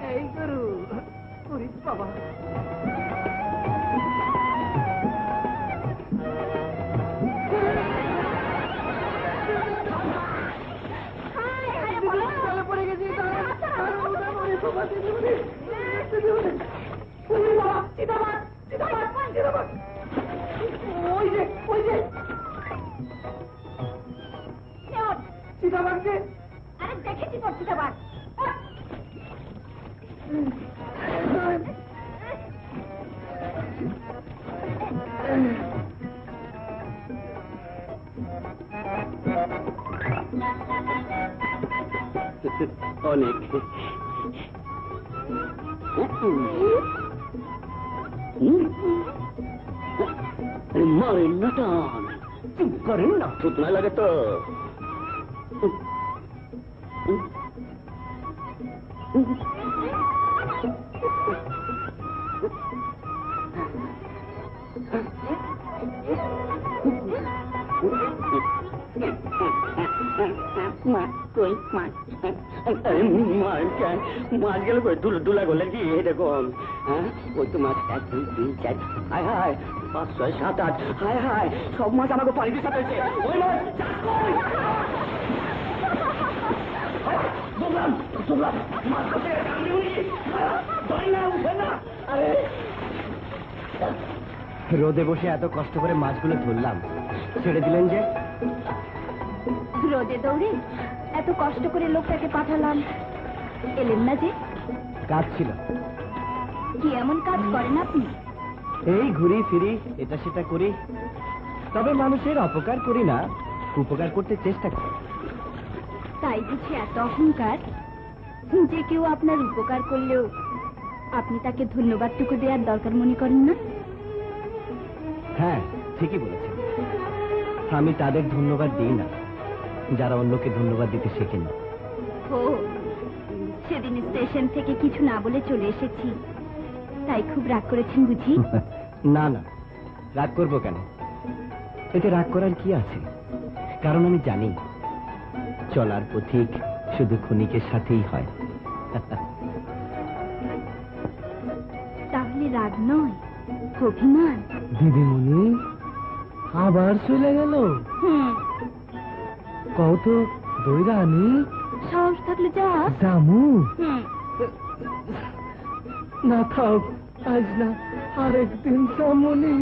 এই গরু বাবা পড়ে গেছি ওই যে ওই যে চিতাবাঘকে আরে দেখেছি তোর চিতাবাঘ অনেক মারেন না টান চুপ করেন না থুতনা লাগে তো মাছ গেল দুলা গেলেন কি এরকম হ্যাঁ ওই তো মাছ 1 2 3 4 হায় হায় 5 6 7 8 হায় হায় সব মাছ আমাকে পানিতে সাঁতারছে ওই মাছ রোদে বসে এত কষ্ট করে মাছগুলো ধরলাম ছেড়ে দিলেন যে রোদে দৌড়ে এত কষ্ট করে লোকটাকে পাঠালাম এলেন না যে কাজ ছিল কি এমন কাজ করেন আপনি এই ঘুরি ফিরি এটা সেটা করি তবে মানুষের অপকার করি না উপকার করতে চেষ্টা করি তাই বুঝি এত অহংকার যে কেউ আপনার উপকার করলেও আপনি তাকে ধন্যবাদটুকু দেওয়ার দরকার মনে করেন না হ্যাঁ ঠিকই বলেছেন আমি তাদের ধন্যবাদ দিই না যারা অন্যকে ধন্যবাদ দিতে শেখেন ও সেদিন স্টেশন থেকে কিছু না বলে চলে এসেছি তাই খুব রাগ করেছেন বুঝি না না রাগ করবো কেন এতে রাগ করার কি আছে কারণ আমি জানি চলার পথিক শুধু ক্ষণিকের সাথেই হয় তাহলে রাগ নয় অভিমান দিদিমণি আবার চলে গেল কত দইরা আনি সাহস থাকলে যা জামু না থাক আজ না আরেকদিন সামনে